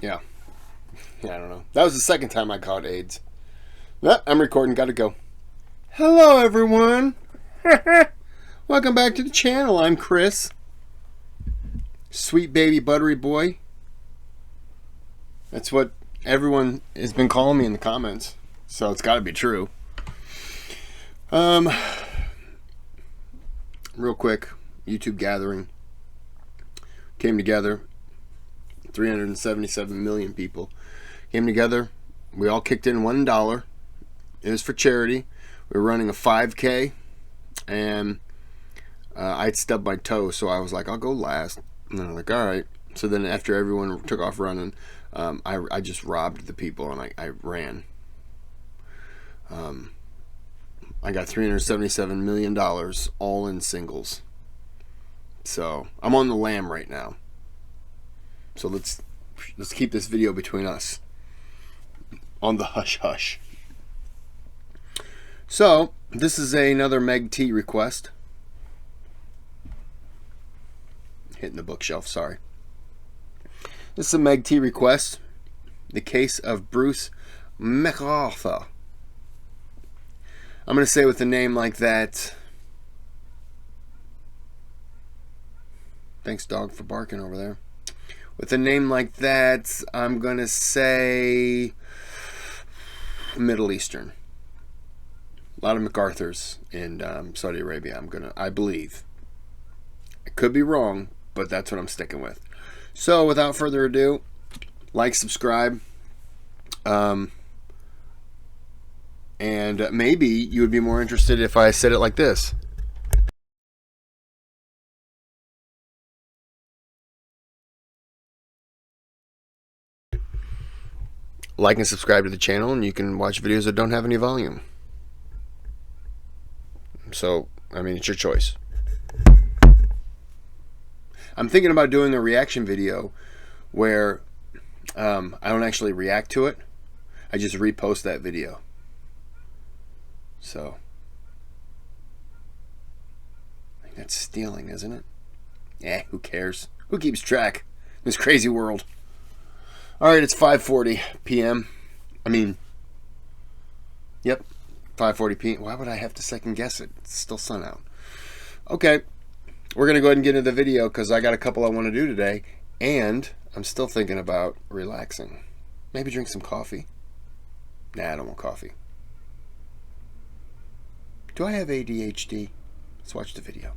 Yeah. Yeah, I don't know. That was the second time I caught AIDS. Well, I'm recording. Gotta go. Hello, everyone. Welcome back to the channel. I'm Chris. Sweet baby buttery boy. That's what everyone has been calling me in the comments. So it's got to be true. Real quick, YouTube gathering came together. 377 million people came together. We all kicked in $1. It was for charity. We were running a 5K, and I'd stubbed my toe, so I was like, I'll go last. And then I'm like, all right. So then after everyone took off running, I just robbed the people, and I ran. I got $377 million all in singles. So I'm on the lam right now. So let's keep this video between us. On the hush hush. So this is another MegT request. Hitting the bookshelf, sorry. This is a MegT request. The case of Bruce McArthur. I'm going to say with a name like that. Thanks, dog, for barking over there. With a name like that, I'm going to say Middle Eastern. A lot of McArthurs in Saudi Arabia, I believe. I could be wrong, but that's what I'm sticking with. So, without further ado, like, subscribe. And maybe you would be more interested if I said it like this. Like and subscribe to the channel, and you can watch videos that don't have any volume. So, I mean, it's your choice. I'm thinking about doing a reaction video where I don't actually react to it. I just repost that video. So, I think that's stealing, isn't it? Eh, who cares? Who keeps track in this crazy world? Alright, it's 5:40 p.m. Yep, 5:40 p.m. Why would I have to second guess it? It's still sun out. Okay, we're going to go ahead and get into the video because I got a couple I want to do today, and I'm still thinking about relaxing. Maybe drink some coffee. Nah, I don't want coffee. Do I have ADHD? Let's watch the video.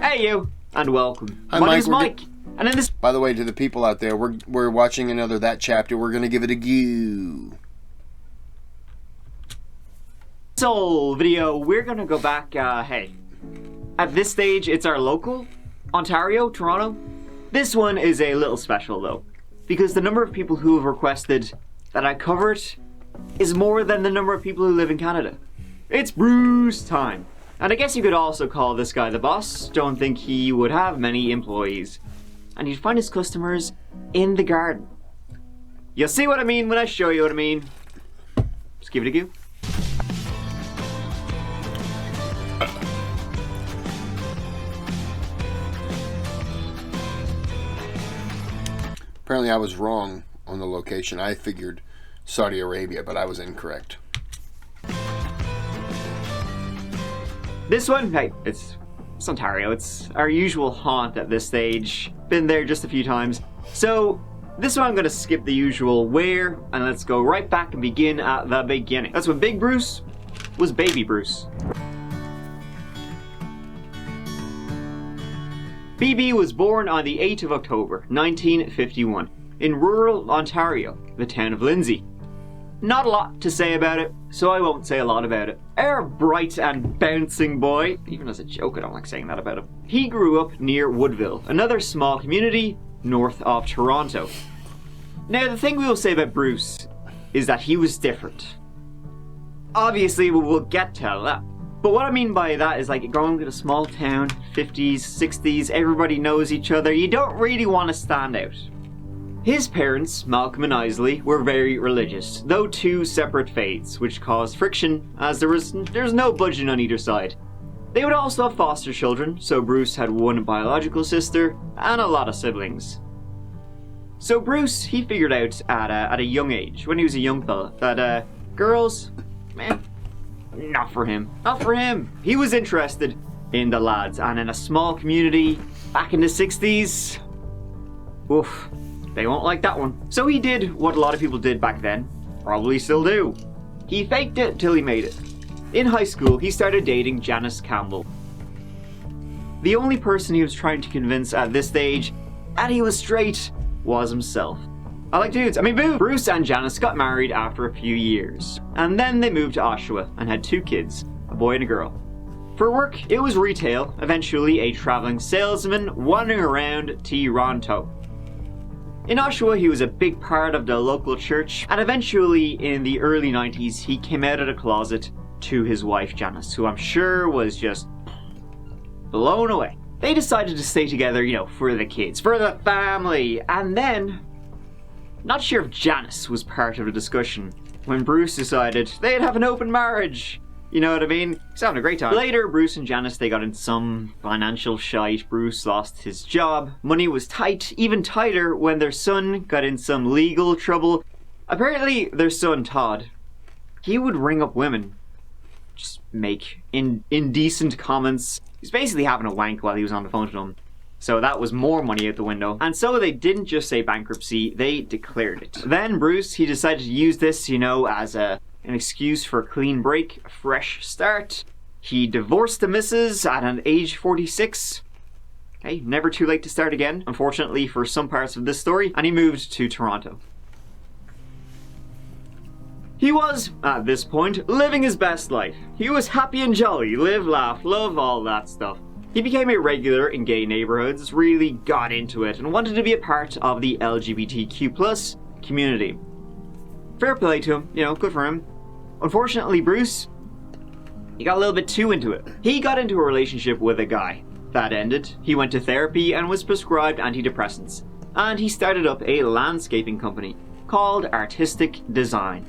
Hey you, and welcome. Hi, My name's Mike. And in this By the way, to the people out there, we're watching another That Chapter. We're going to give it a go. whole video, we're gonna go back, hey. At this stage, it's our local, Ontario, Toronto. This one is a little special though, because the number of people who have requested that I cover it is more than the number of people who live in Canada. It's Bruce time. And I guess you could also call this guy the boss. Don't think he would have many employees. And he'd find his customers in the garden. You'll see what I mean when I show you what I mean. Just give it a go. Apparently I was wrong on the location. I figured Saudi Arabia, but I was incorrect. This one, hey, it's Ontario. It's our usual haunt at this stage. Been there just a few times. So this one I'm going to skip the usual where, and let's go right back and begin at the beginning. That's when Big Bruce was Baby Bruce. BB was born on the 8th of October, 1951, in rural Ontario, the town of Lindsay. Not a lot to say about it, so I won't say a lot about it. Our bright and bouncing boy, even as a joke I don't like saying that about him, he grew up near Woodville, another small community north of Toronto. Now the thing we will say about Bruce is that he was different. Obviously we will get to that. But what I mean by that is like growing up in a small town, 50s, 60s, everybody knows each other, you don't really want to stand out. His parents, Malcolm and Isley, were very religious, though two separate faiths, which caused friction as there's no budging on either side. They would also have foster children, so Bruce had one biological sister and a lot of siblings. So Bruce, he figured out at a young age, when he was a young fella, that girls, man, not for him. Not for him. He was interested in the lads, and in a small community back in the 60s, oof, they won't like that one. So he did what a lot of people did back then, probably still do. He faked it till he made it. In high school, he started dating Janice Campbell. The only person he was trying to convince at this stage that he was straight was himself. I like dudes, I mean boo! Bruce and Janice got married after a few years, and then they moved to Oshawa and had 2 kids, a boy and a girl. For work, it was retail, eventually a traveling salesman wandering around Toronto. In Oshawa, he was a big part of the local church, and eventually in the early 90s, he came out of the closet to his wife Janice, who I'm sure was just blown away. They decided to stay together, for the kids, for the family, and then, not sure if Janice was part of the discussion, when Bruce decided they'd have an open marriage. You know what I mean? He's having a great time. Later, Bruce and Janice, they got into some financial shite. Bruce lost his job. Money was tight, even tighter when their son got in some legal trouble. Apparently, their son, Todd, he would ring up women, just make indecent comments. He's basically having a wank while he was on the phone to them. So that was more money out the window. And so they didn't just say bankruptcy, they declared it. Then Bruce, he decided to use this, as an excuse for a clean break, a fresh start. He divorced the missus at an age 46. Hey, never too late to start again, unfortunately for some parts of this story. And he moved to Toronto. He was, at this point, living his best life. He was happy and jolly, live, laugh, love, all that stuff. He became a regular in gay neighborhoods, really got into it, and wanted to be a part of the LGBTQ+ community. Fair play to him, good for him. Unfortunately, Bruce, he got a little bit too into it. He got into a relationship with a guy. That ended, he went to therapy and was prescribed antidepressants. And he started up a landscaping company called Artistic Design.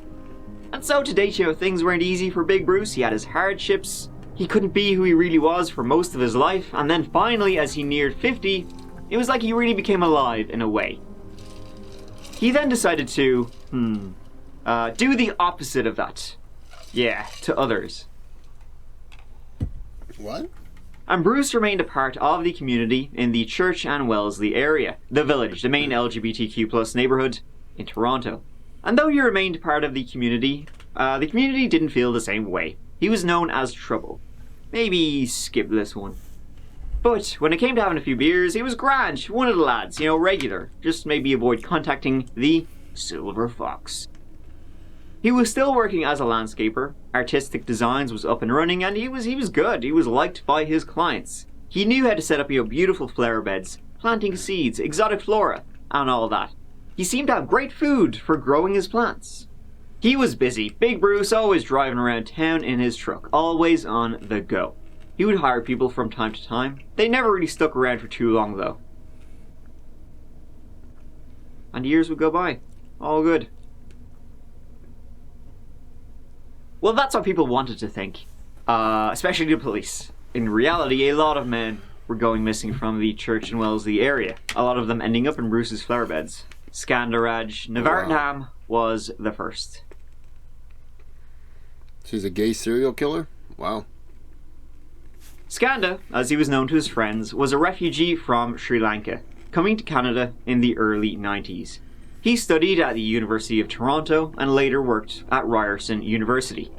And so to date, things weren't easy for Big Bruce. He had his hardships. He couldn't be who he really was for most of his life. And then finally, as he neared 50, it was like he really became alive in a way. He then decided to, do the opposite of that. Yeah, to others. What? And Bruce remained a part of the community in the Church and Wellesley area, the Village, the main LGBTQ+ neighborhood in Toronto. And though he remained part of the community didn't feel the same way. He was known as Trouble. Maybe skip this one. But when it came to having a few beers, he was grand, one of the lads, regular. Just maybe avoid contacting the Silver Fox. He was still working as a landscaper. Artistic Designs was up and running, and he was good. He was liked by his clients. He knew how to set up beautiful flower beds, planting seeds, exotic flora, and all that. He seemed to have great food for growing his plants. He was busy. Big Bruce always driving around town in his truck, always on the go. He would hire people from time to time. They never really stuck around for too long though. And years would go by. All good. Well, that's what people wanted to think. Especially the police. In reality, a lot of men were going missing from the Church and Wellesley area. A lot of them ending up in Bruce's flower beds. Skandaraj Navarnham was the first. She's a gay serial killer? Wow. Skanda, as he was known to his friends, was a refugee from Sri Lanka, coming to Canada in the early 90s. He studied at the University of Toronto and later worked at Ryerson University.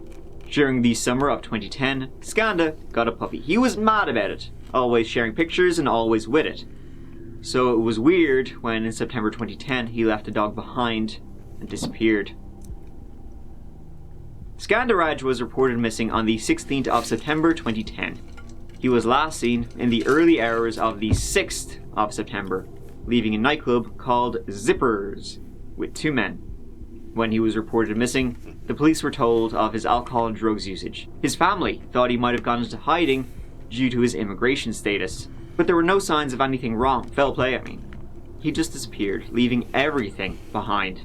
During the summer of 2010, Skanda got a puppy. He was mad about it, always sharing pictures and always with it. So it was weird when in September 2010 he left the dog behind and disappeared. Skandaraj was reported missing on the 16th of September 2010. He was last seen in the early hours of the 6th of September, leaving a nightclub called Zippers with 2 men. When he was reported missing, the police were told of his alcohol and drugs usage. His family thought he might have gone into hiding due to his immigration status, but there were no signs of anything wrong. Foul play, I mean. He just disappeared, leaving everything behind.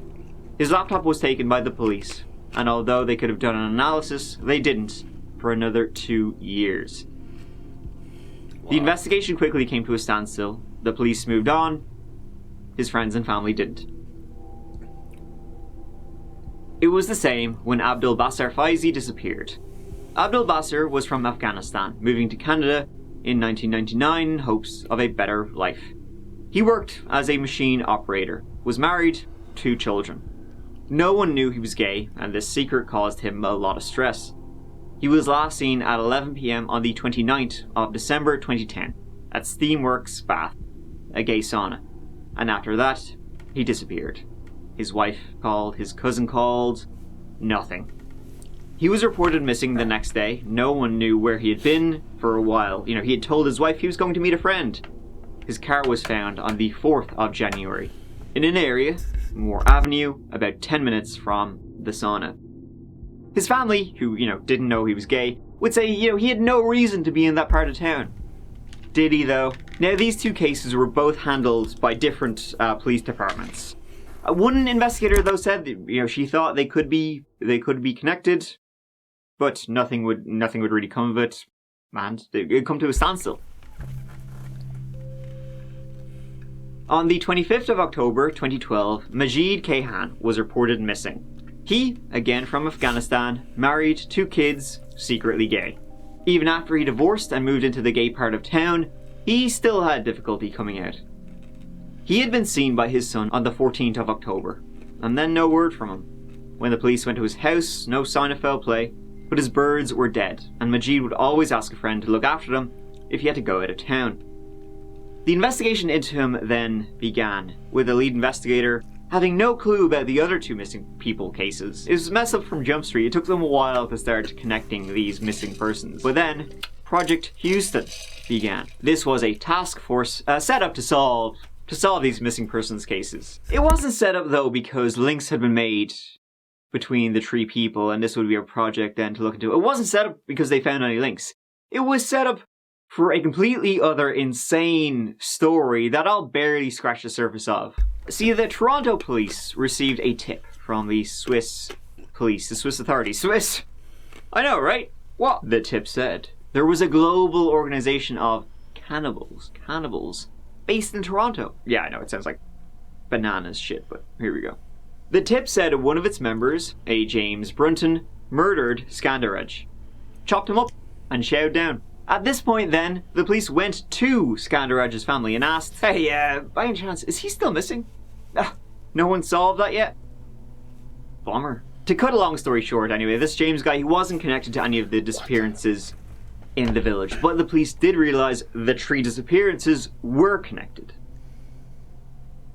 His laptop was taken by the police, and although they could have done an analysis, they didn't for another 2 years. Wow. The investigation quickly came to a standstill. The police moved on, his friends and family didn't. It was the same when Abdul Basar Faizi disappeared. Abdul Basar was from Afghanistan, moving to Canada in 1999 in hopes of a better life. He worked as a machine operator, was married, 2 children. No one knew he was gay, and this secret caused him a lot of stress. He was last seen at 11 p.m. on the 29th of December 2010 at Steamworks Bath, a gay sauna, and after that, he disappeared. His wife called, his cousin called, nothing. He was reported missing the next day. No one knew where he had been for a while. He had told his wife he was going to meet a friend. His car was found on the 4th of January in an area, Moore Avenue, about 10 minutes from the sauna. His family, who, didn't know he was gay, would say, he had no reason to be in that part of town. Did he, though? Now, these 2 cases were both handled by different police departments. One investigator, though, said that, she thought they could be connected, but nothing would really come of it, and it would come to a standstill. On the 25th of October 2012, Majid Kayhan was reported missing. He, again from Afghanistan, married, 2 kids, secretly gay. Even after he divorced and moved into the gay part of town, he still had difficulty coming out. He had been seen by his son on the 14th of October, and then no word from him. When the police went to his house, no sign of foul play, but his birds were dead, and Majid would always ask a friend to look after them if he had to go out of town. The investigation into him then began, with the lead investigator having no clue about the other 2 missing people cases. It was a mess up from Jump Street. It took them a while to start connecting these missing persons. But then, Project Houston began. This was a task force set up to solve these missing persons cases. It wasn't set up, though, because links had been made between the 3 people and this would be a project then to look into. It wasn't set up because they found any links. It was set up for a completely other insane story that I'll barely scratch the surface of. See, the Toronto police received a tip from the Swiss police, the Swiss authorities. Swiss! I know, right? What? The tip said. There was a global organization of cannibals, based in Toronto. Yeah, I know, it sounds like bananas shit, but here we go. The tip said one of its members, a James Brunton, murdered Skandaraj, chopped him up, and chowed down. At this point then, the police went to Skandaraj's family and asked, hey, by any chance, is he still missing? No one solved that yet? Bummer. To cut a long story short anyway, this James guy, he wasn't connected to any of the disappearances in the village, but the police did realise the 3 disappearances were connected.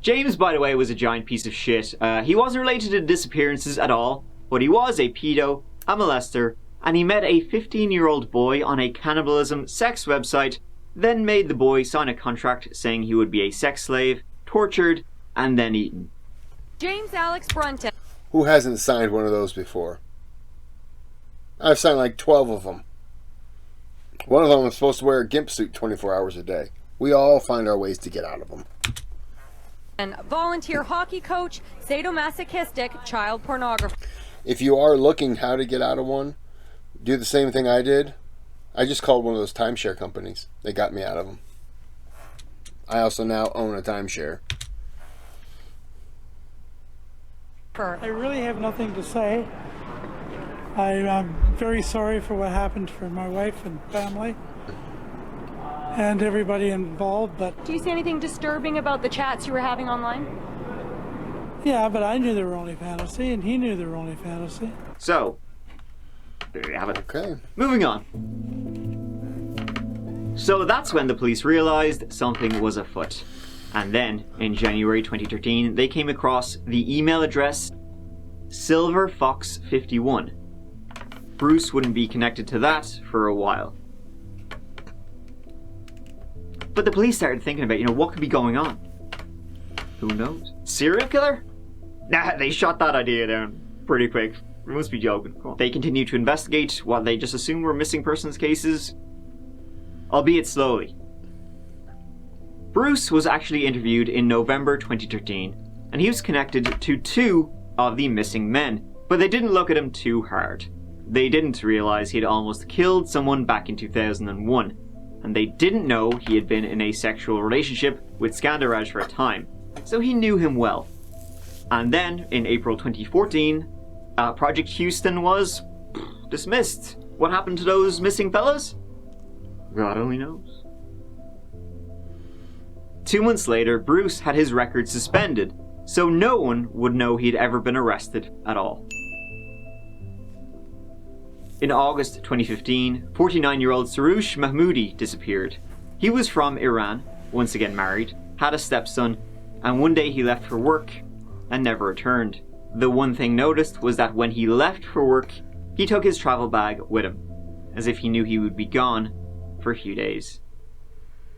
James, by the way, was a giant piece of shit. He wasn't related to disappearances at all, but he was a pedo, a molester, and he met a 15-year-old boy on a cannibalism sex website, then made the boy sign a contract saying he would be a sex slave, tortured, and then eaten. James Alex Brunton. Who hasn't signed one of those before? I've signed like 12 of them. One of them was supposed to wear a gimp suit 24 hours a day. We all find our ways to get out of them. And volunteer hockey coach, sadomasochistic child pornographer. If you are looking how to get out of one, do the same thing I did. I just called one of those timeshare companies. They got me out of them. I also now own a timeshare. I really have nothing to say. I'm very sorry for what happened for my wife and family and everybody involved, but... Do you see anything disturbing about the chats you were having online? Yeah, but I knew they were only fantasy, and he knew they were only fantasy. So, there you have it. Okay. Moving on. So that's when the police realised something was afoot. And then, in January 2013, they came across the email address SilverFox51. Bruce wouldn't be connected to that for a while. But the police started thinking about, what could be going on? Who knows? Serial killer? Nah, they shot that idea down pretty quick. We must be joking. Cool. They continued to investigate what they just assumed were missing persons cases, albeit slowly. Bruce was actually interviewed in November 2013, and he was connected to 2 of the missing men, but they didn't look at him too hard. They didn't realise he had almost killed someone back in 2001, and they didn't know he had been in a sexual relationship with Skandaraj for a time. so he knew him well. And then, in April 2014, Project Houston was dismissed. What happened to those missing fellas? God only knows. 2 months later, Bruce had his record suspended, so no one would know he'd ever been arrested at all. In August 2015, 49-year-old Saroush Mahmoudi disappeared. He was from Iran, once again married, had a stepson, and one day he left for work and never returned. The one thing noticed was that when he left for work, he took his travel bag with him, as if he knew he would be gone for a few days.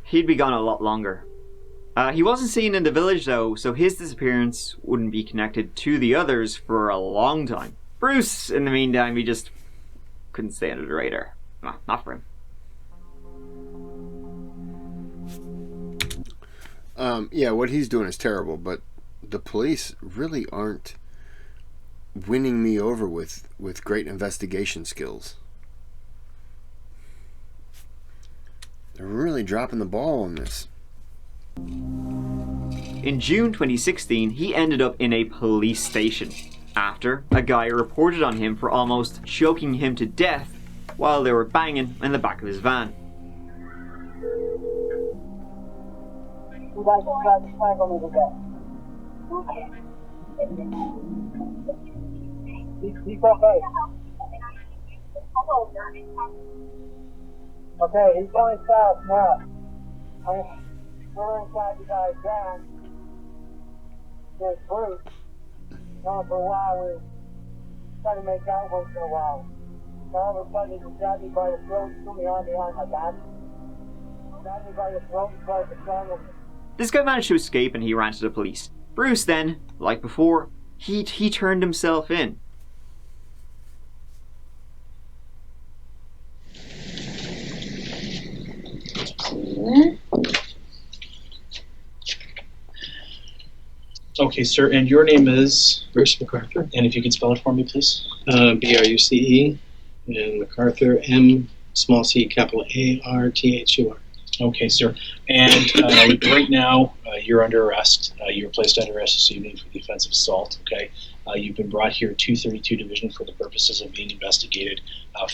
He'd be gone a lot longer. He wasn't seen in the village though, so his disappearance wouldn't be connected to the others for a long time. Bruce, in the meantime, he just couldn't stay under the radar. No, not for him. Yeah, what he's doing is terrible, but the police really aren't winning me over with great investigation skills. They're really dropping the ball on this. In June 2016, he ended up in a police station after a guy reported on him for almost choking him to death while they were banging in the back of his van. Okay, he's going south now. We're inside the guy's van. There's Bruce. For a while, we try to make out once in a while. All of a sudden, he grabbed me by the throat and threw me on behind my back. Grabbed me by the throat and tried to strangle me. This guy managed to escape and he ran to the police. Bruce then, like before, he turned himself in. Okay, sir, and your name is? Bruce McArthur. And if you could spell it for me, please. BRUCE, and McArthur, M, capital ARTHUR. Okay, sir. And right now, you're under arrest. You were placed under arrest this evening for the offense of assault, okay? You've been brought here 232 Division for the purposes of being investigated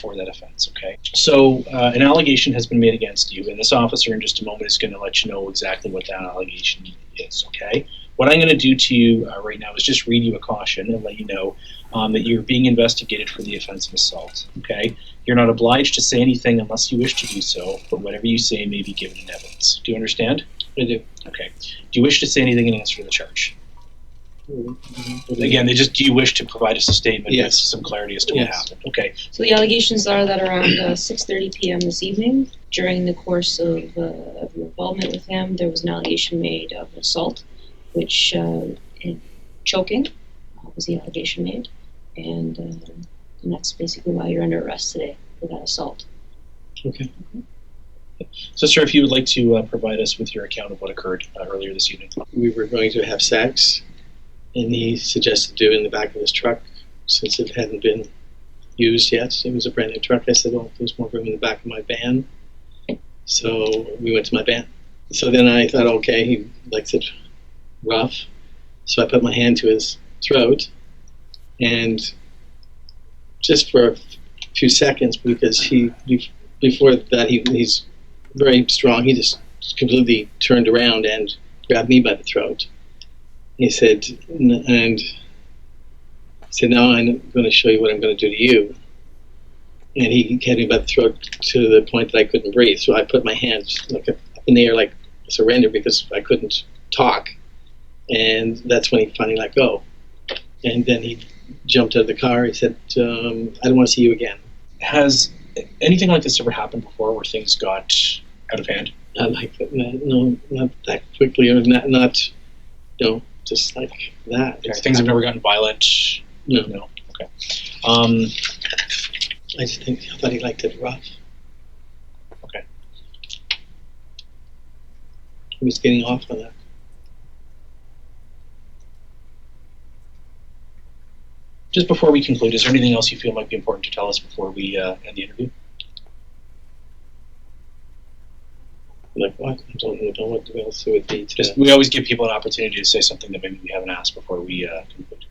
for that offense, okay? So an allegation has been made against you, and this officer in just a moment is going to let you know exactly what that allegation is, okay? What I'm going to do to you right now is just read you a caution and let you know that you're being investigated for the offense of assault, okay? You're not obliged to say anything unless you wish to do so, but whatever you say may be given in evidence. Do you understand? I do. Okay. Do you wish to say anything in answer to the charge? Again, do you wish to provide us a statement with some clarity as to what happened? Okay. So the allegations are that around 6:30 p.m. this evening, during the course of your involvement with him, there was an allegation made of assault, which choking was the allegation made, and that's basically why you're under arrest today for that assault. Okay. So, sir, if you would like to provide us with your account of what occurred earlier this evening. We were going to have sex, and he suggested doing it in the back of his truck since it hadn't been used yet. It was a brand new truck. I said, well, there's more room in the back of my van. So we went to my van. So then I thought, okay, he likes it rough. So I put my hand to his throat, and just for a few seconds, because before that he's very strong, he just completely turned around and grabbed me by the throat. He said, now I'm going to show you what I'm going to do to you. And he had me by the throat to the point that I couldn't breathe. So I put my hands up in the air like surrender because I couldn't talk. And that's when he finally let go. And then he jumped out of the car. He said, I don't want to see you again. Has anything like this ever happened before where things got out of hand? Not like that. No, not that quickly, or not just like that. Okay. Things have never gotten violent? No. No? Okay. I thought he liked it rough. Okay. He was getting off on that. Just before we conclude, is there anything else you feel might be important to tell us before we end the interview? Like, what? I don't know what else it would be. We always give people an opportunity to say something that maybe we haven't asked before we conclude.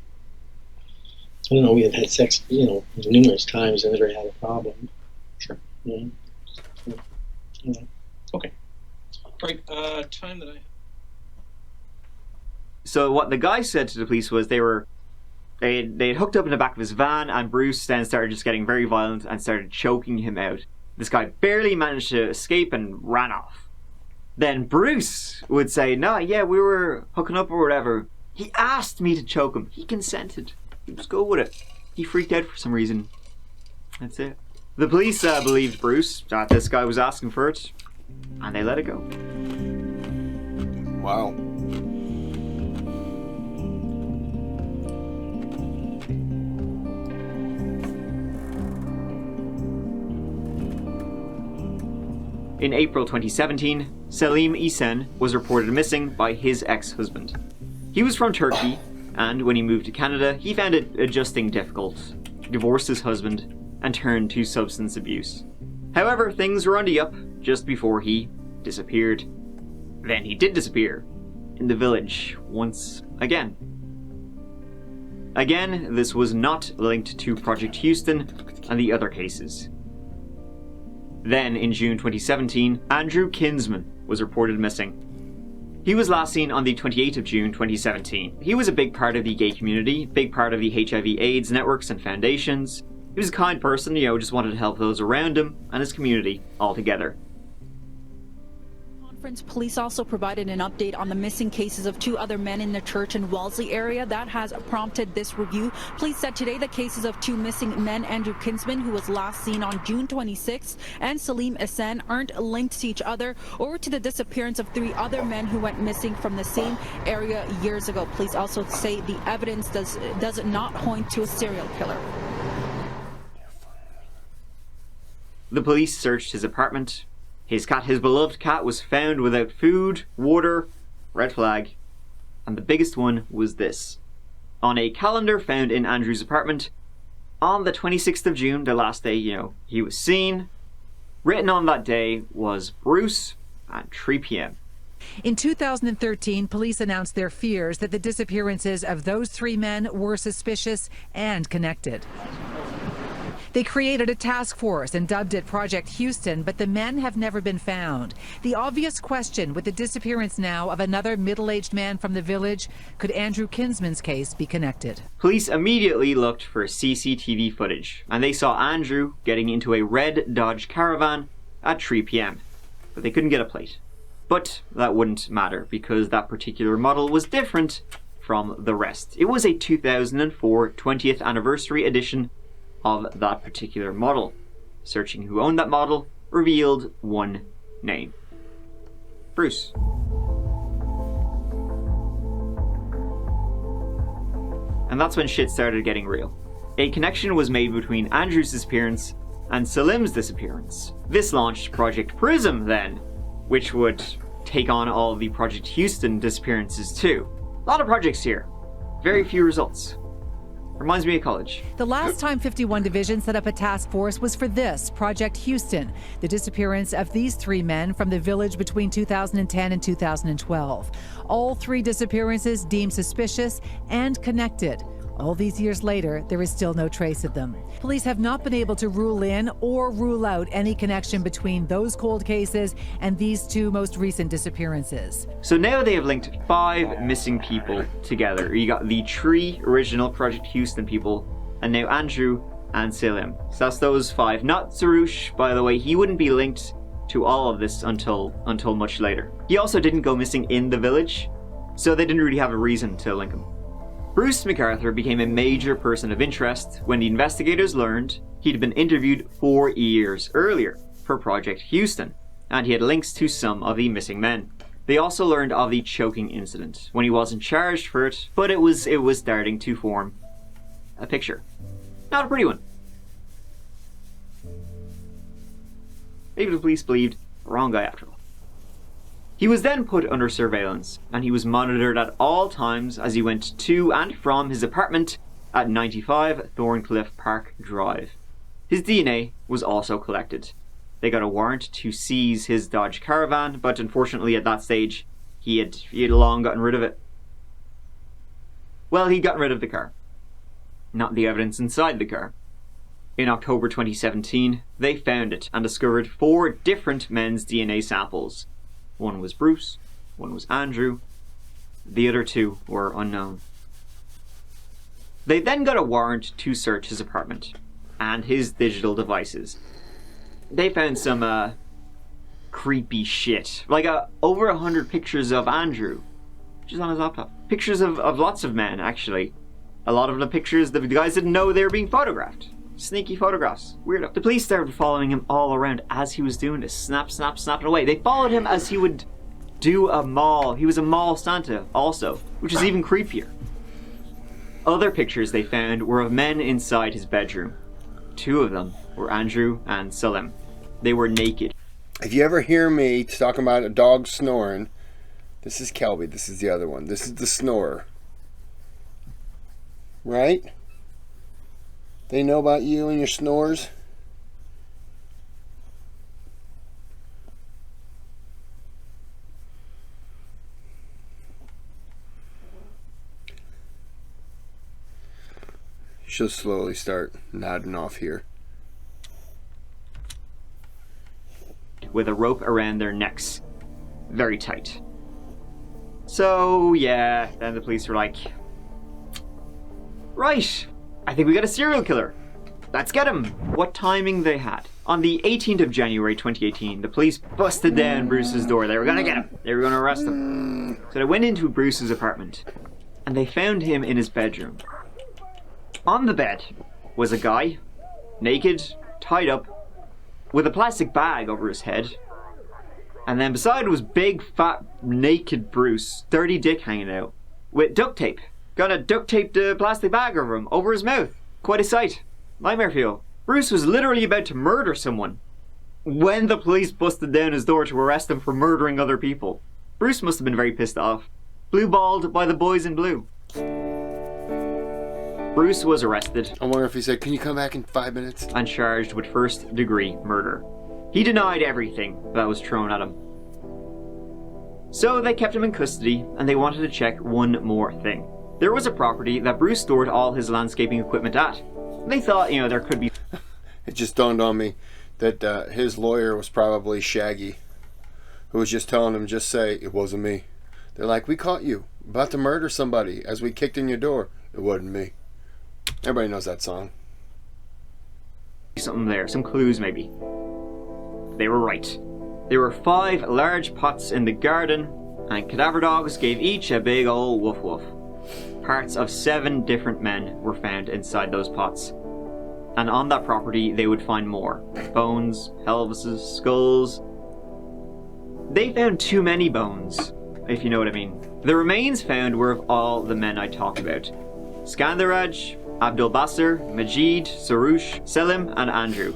I don't know. We had sex, numerous times and never had a problem. Sure. Yeah. Okay. Right. Time that I. So what the guy said to the police was they had hooked up in the back of his van, and Bruce then started just getting very violent and started choking him out. This guy barely managed to escape and ran off. Then Bruce would say, "No, yeah, we were hooking up or whatever. He asked me to choke him. He consented. He was good with it. He freaked out for some reason. That's it." The police believed Bruce, that this guy was asking for it, and they let it go. Wow. In April 2017, Selim Isen was reported missing by his ex-husband. He was from Turkey, and when he moved to Canada, he found it adjusting difficult, divorced his husband, and turned to substance abuse. However, things were on the up just before he disappeared. Then he did disappear, in the village, once again. Again, this was not linked to Project Houston and the other cases. Then, in June 2017, Andrew Kinsman was reported missing. He was last seen on the 28th of June 2017. He was a big part of the gay community, big part of the HIV/AIDS networks and foundations. He was a kind person, just wanted to help those around him and his community altogether. Police also provided an update on the missing cases of 2 other men in the church and Wellesley area that has prompted this review. Police said today the cases of 2 missing men, Andrew Kinsman, who was last seen on June 26th, and Selim Isen, aren't linked to each other or to the disappearance of 3 other men who went missing from the same area years ago. Police also say the evidence does not point to a serial killer. The police searched his apartment. His beloved cat, was found without food, water, red flag, and the biggest one was this. On a calendar found in Andrew's apartment, on the 26th of June, the last day, he was seen, written on that day was Bruce at 3 p.m. In 2013, police announced their fears that the disappearances of those 3 men were suspicious and connected. They created a task force and dubbed it Project Houston, but the men have never been found. The obvious question with the disappearance now of another middle-aged man from the village, could Andrew Kinsman's case be connected? Police immediately looked for CCTV footage, and they saw Andrew getting into a red Dodge Caravan at 3 p.m, but they couldn't get a plate. But that wouldn't matter, because that particular model was different from the rest. It was a 2004 20th anniversary edition of that particular model. Searching who owned that model revealed one name: Bruce. And that's when shit started getting real. A connection was made between Andrew's disappearance and Selim's disappearance. This launched Project Prism then, which would take on all the Project Houston disappearances too. A lot of projects here, very few results. Reminds me of college. The last time 51 Division set up a task force was for this, Project Houston, the disappearance of these 3 men from the village between 2010 and 2012. All 3 disappearances deemed suspicious and connected. All these years later, there is still no trace of them. Police have not been able to rule in or rule out any connection between those cold cases and these 2 most recent disappearances. So now they have linked 5 missing people together. You got the 3 original Project Houston people, and now Andrew and Selim. So that's those 5. Not Zarouche, by the way. He wouldn't be linked to all of this until much later. He also didn't go missing in the village, so they didn't really have a reason to link him. Bruce McArthur became a major person of interest when the investigators learned he'd been interviewed 4 years earlier for Project Houston, and he had links to some of the missing men. They also learned of the choking incident when he wasn't charged for it, but it was starting to form a picture. Not a pretty one. Maybe the police believed the wrong guy after all. He was then put under surveillance, and he was monitored at all times as he went to and from his apartment at 95 Thorncliffe Park Drive. His DNA was also collected. They got a warrant to seize his Dodge Caravan, but unfortunately at that stage, he had long gotten rid of it. Well, he'd gotten rid of the car. Not the evidence inside the car. In October 2017, they found it and discovered 4 different men's DNA samples. One was Bruce, one was Andrew, the other 2 were unknown. They then got a warrant to search his apartment and his digital devices. They found some creepy shit. Like over 100 pictures of Andrew, which is on his laptop. Pictures of lots of men, actually. A lot of the pictures, the guys didn't know they were being photographed. Sneaky photographs. Weirdo. The police started following him all around as he was doing this. Snap, snap, snapping away. They followed him as he would do a mall. He was a mall Santa also, which is even creepier. Other pictures they found were of men inside his bedroom. 2 of them were Andrew and Salim. They were naked. If you ever hear me talking about a dog snoring, this is Kelby. This is the other one. This is the snorer. Right? They know about you and your snores? She'll slowly start nodding off here. With a rope around their necks. Very tight. So, yeah, then the police were like, right, I think we got a serial killer. Let's get him. What timing they had. On the 18th of January 2018, the police busted down Bruce's door. They were gonna get him. They were gonna arrest him. So they went into Bruce's apartment and they found him in his bedroom. On the bed was a guy, naked, tied up, with a plastic bag over his head. And then beside was big, fat, naked Bruce, dirty dick hanging out, with duct tape. Gonna duct tape the plastic bag over him, over his mouth. Quite a sight. Nightmare fuel. Bruce was literally about to murder someone when the police busted down his door to arrest him for murdering other people. Bruce must have been very pissed off. Blue-balled by the boys in blue. Bruce was arrested. I wonder if he said, can you come back in 5 minutes? And charged with first-degree murder. He denied everything that was thrown at him. So they kept him in custody, and they wanted to check one more thing. There was a property that Bruce stored all his landscaping equipment at. They thought, there could be... It just dawned on me that his lawyer was probably Shaggy, who was just telling him, just say, it wasn't me. They're like, we caught you about to murder somebody as we kicked in your door. It wasn't me. Everybody knows that song. Something there, some clues maybe. They were right. There were 5 large pots in the garden, and cadaver dogs gave each a big ol' woof woof. Parts of 7 different men were found inside those pots. And on that property they would find more. Bones, pelvises, skulls. They found too many bones, if you know what I mean. The remains found were of all the men I talked about. Skandaraj, Abdul Basir, Majid, Sarush, Selim, and Andrew.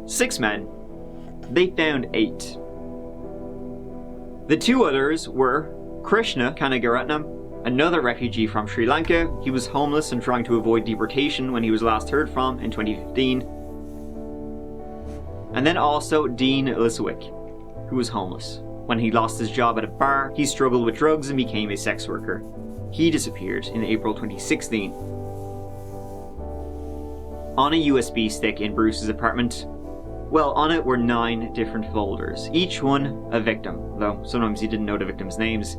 6 men. They found 8. The 2 others were Krishna Kanagaratnam, another refugee from Sri Lanka. He was homeless and trying to avoid deportation when he was last heard from in 2015. And then also Dean Liswick, who was homeless. When he lost his job at a bar, he struggled with drugs and became a sex worker. He disappeared in April 2016. On a USB stick in Bruce's apartment, well, on it were 9 different folders, each one a victim, though sometimes he didn't know the victims' names,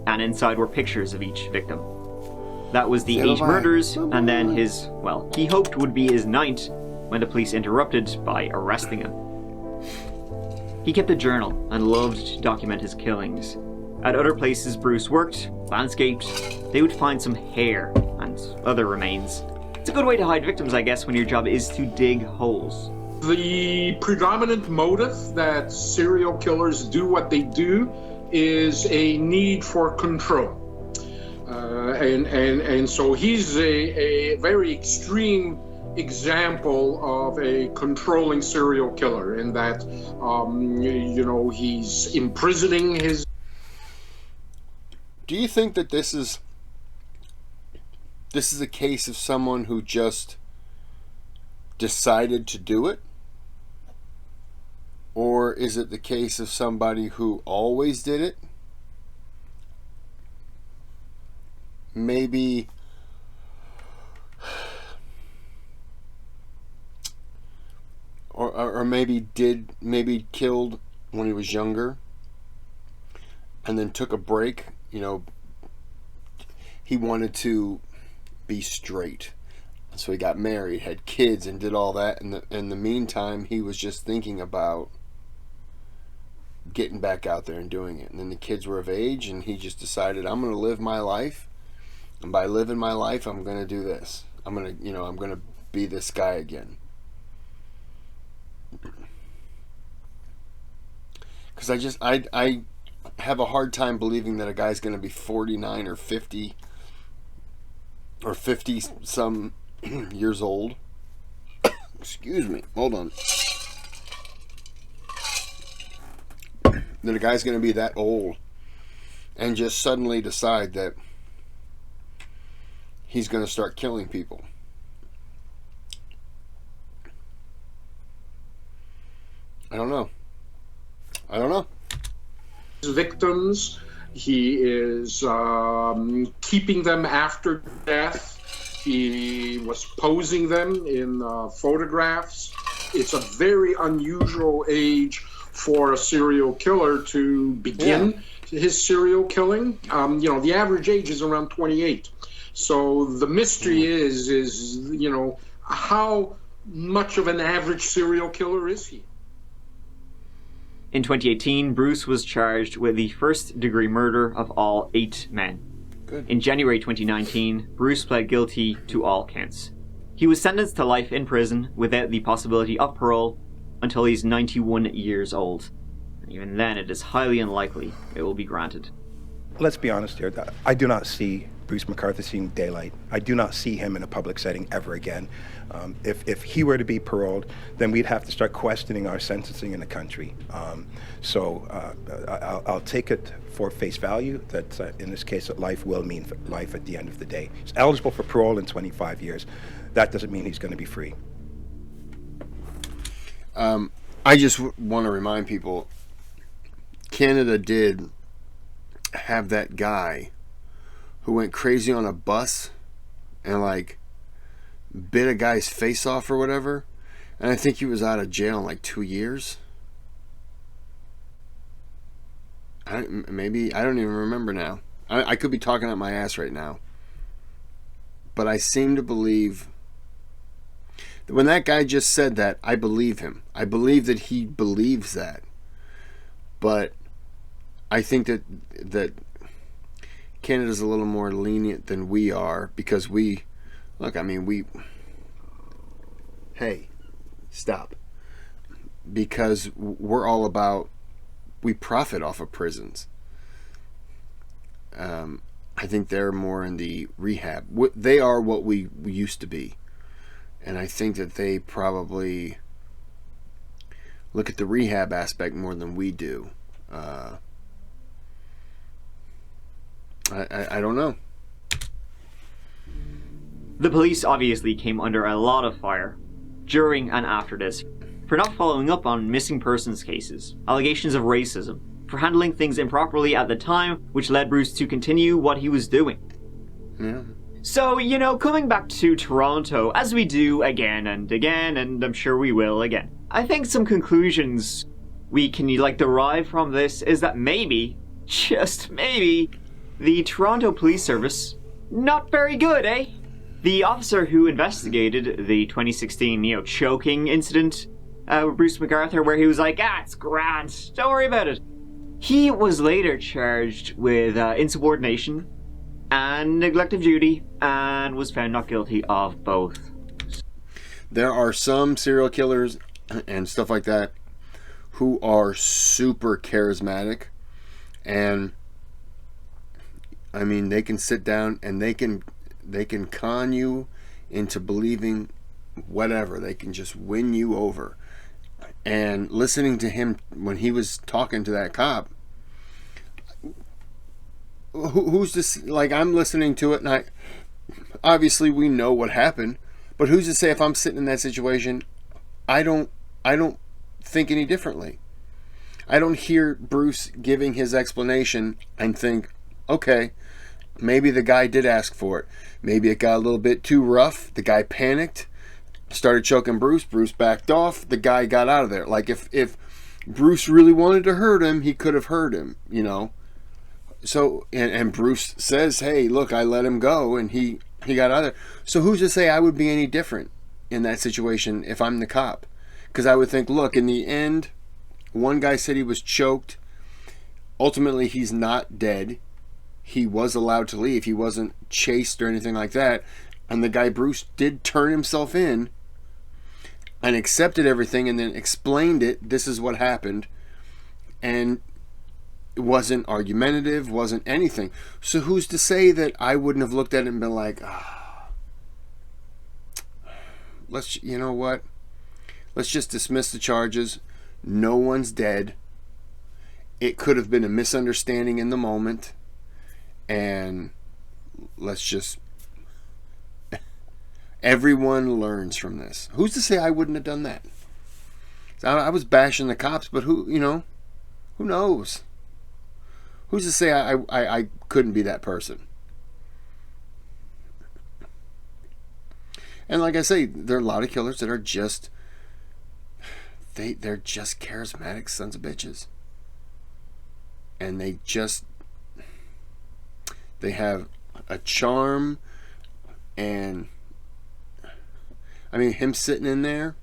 and inside were pictures of each victim. That was the 8 murders, and then his, well, he hoped would be his 9th when the police interrupted by arresting him. He kept a journal and loved to document his killings. At other places Bruce worked, landscaped, they would find some hair and other remains. It's a good way to hide victims, I guess, when your job is to dig holes. The predominant motive that serial killers do what they do is a need for control. And so he's a very extreme example of a controlling serial killer in that, he's imprisoning his... Do you think that this is a case of someone who just decided to do it? Or is it the case of somebody who always did it? Maybe or maybe killed when he was younger and then took a break. He wanted to be straight, so he got married, had kids, and did all that. In the meantime, he was just thinking about getting back out there and doing it. And then the kids were of age, and he just decided, I'm going to live my life, and by living my life, I'm going to do this. I'm going to be this guy again. Because I have a hard time believing that a guy's going to be 49 or 50 or 50 some years old. Excuse me, hold on. That a guy's going to be that old and just suddenly decide that he's going to start killing people. I don't know. Victims, he is keeping them after death. He was posing them in photographs. It's a very unusual age for a serial killer to begin his serial killing. The average age is around 28. So the mystery is how much of an average serial killer is he? In 2018, Bruce was charged with the first-degree murder of all 8 men. Good. In January 2019, Bruce pled guilty to all counts. He was sentenced to life in prison without the possibility of parole until he's 91 years old. Even then, it is highly unlikely it will be granted. Let's be honest here. I do not see Bruce McArthur seeing daylight. I do not see him in a public setting ever again. If he were to be paroled, then we'd have to start questioning our sentencing in the country. I'll take it for face value that in this case that life will mean life at the end of the day. He's eligible for parole in 25 years. That doesn't mean he's going to be free. I just want to remind people, Canada did have that guy who went crazy on a bus and bit a guy's face off or whatever, and I think he was out of jail in 2 years. I don't even remember now. I could be talking out my ass right now, but I seem to believe that when that guy just said that, I believe him. I believe that he believes that, but I think that Canada's a little more lenient than we are because hey, stop. Because we're all about, we profit off of prisons. I think they're more in the rehab. They are what we used to be. And I think that they probably look at the rehab aspect more than we do. I don't know. The police obviously came under a lot of fire during and after this for not following up on missing persons cases, allegations of racism, for handling things improperly at the time, which led Bruce to continue what he was doing. Yeah. So, coming back to Toronto, as we do again and again, and I'm sure we will again, I think some conclusions we can derive from this is that maybe, just maybe, the Toronto Police Service, not very good, eh? The officer who investigated the 2016, choking incident with Bruce McArthur, where he was like, it's grand, don't worry about it. He was later charged with insubordination and neglect of duty, and was found not guilty of both. There are some serial killers and stuff like that who are super charismatic, and they can sit down and they can con you into believing whatever. They can just win you over. And listening to him when he was talking to that cop, who's this? I'm listening to it, and obviously we know what happened, but who's to say if I'm sitting in that situation, I don't think any differently. I don't hear Bruce giving his explanation and think, okay, maybe the guy did ask for it. Maybe it got a little bit too rough. The guy panicked, started choking Bruce. Bruce backed off. The guy got out of there. Like if Bruce really wanted to hurt him, he could have hurt him, you know. So, and Bruce says, hey, look, I let him go, and he got out of there. So who's to say I would be any different in that situation if I'm the cop? Because I would think, look, in the end, one guy said he was choked. Ultimately, he's not dead. He was allowed to leave. He wasn't chased or anything like that. And the guy, Bruce, did turn himself in and accepted everything and then explained it. This is what happened. And it wasn't argumentative, wasn't anything. So who's to say that I wouldn't have looked at it and been like, you know what? Let's just dismiss the charges. No one's dead. It could have been a misunderstanding in the moment. And let's just... Everyone learns from this. Who's to say I wouldn't have done that? I was bashing the cops, but who knows? Who's to say I couldn't be that person? And like I say, there are a lot of killers that are just... They're just charismatic sons of bitches. And they have a charm. And I mean, him sitting in there,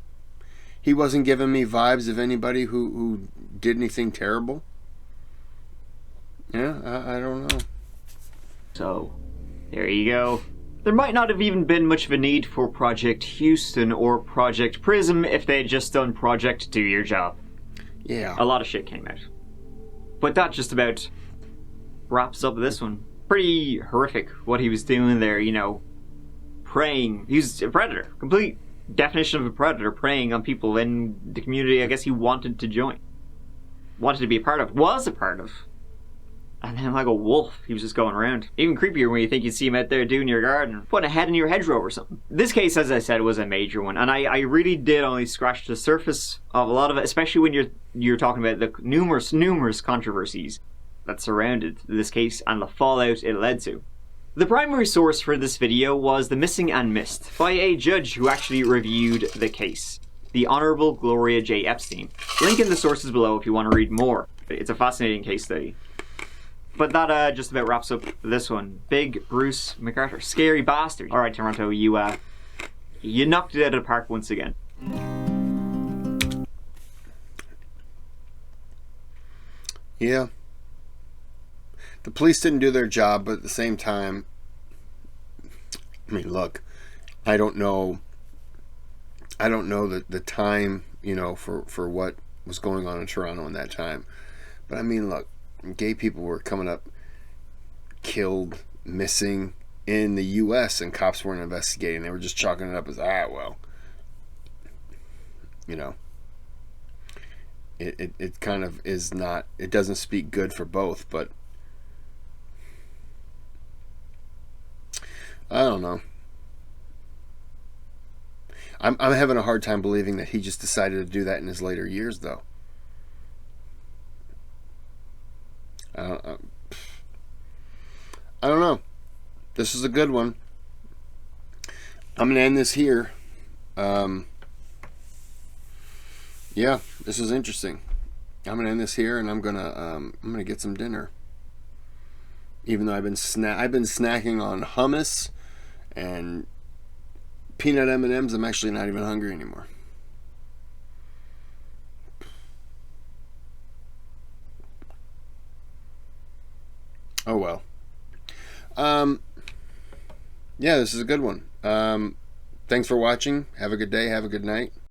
he wasn't giving me vibes of anybody who did anything terrible. Yeah, I don't know. So, there you go. There might not have even been much of a need for Project Houston or Project Prism if they had just done Project Do Your Job. Yeah. A lot of shit came out. But that just about wraps up this one. Pretty horrific what he was doing there, you know. Preying. He's a predator. Complete definition of a predator, preying on people in the community I guess he wanted to join. Wanted to be a part of. Was a part of. And then like a wolf, he was just going around. Even creepier when you think you'd see him out there doing your garden, putting a head in your hedgerow or something. This case, as I said, was a major one, and I really did only scratch the surface of a lot of it, especially when you're talking about the numerous controversies that surrounded this case and the fallout it led to. The primary source for this video was The Missing and Missed by a judge who actually reviewed the case, the Honorable Gloria J. Epstein. Link in the sources below if you want to read more. It's a fascinating case study. But that just about wraps up this one. Big Bruce McArthur. Scary bastard. Alright, Toronto, you knocked it out of the park once again. Yeah. The police didn't do their job, but at the same time, I mean, look, I don't know the time, you know, for what was going on in Toronto in that time. But I mean, look, gay people were coming up killed, missing in the U.S. and cops weren't investigating. They were just chalking it up as, well, you know, it kind of is not, it doesn't speak good for both, but I don't know. I'm having a hard time believing that he just decided to do that in his later years, though. I don't know. This is a good one. I'm gonna end this here. Yeah, this is interesting. I'm gonna end this here, and I'm gonna get some dinner. Even though I've been snacking on hummus and peanut M&Ms, I'm actually not even hungry anymore. Oh well. Yeah, this is a good one. Thanks for watching. Have a good day. Have a good night.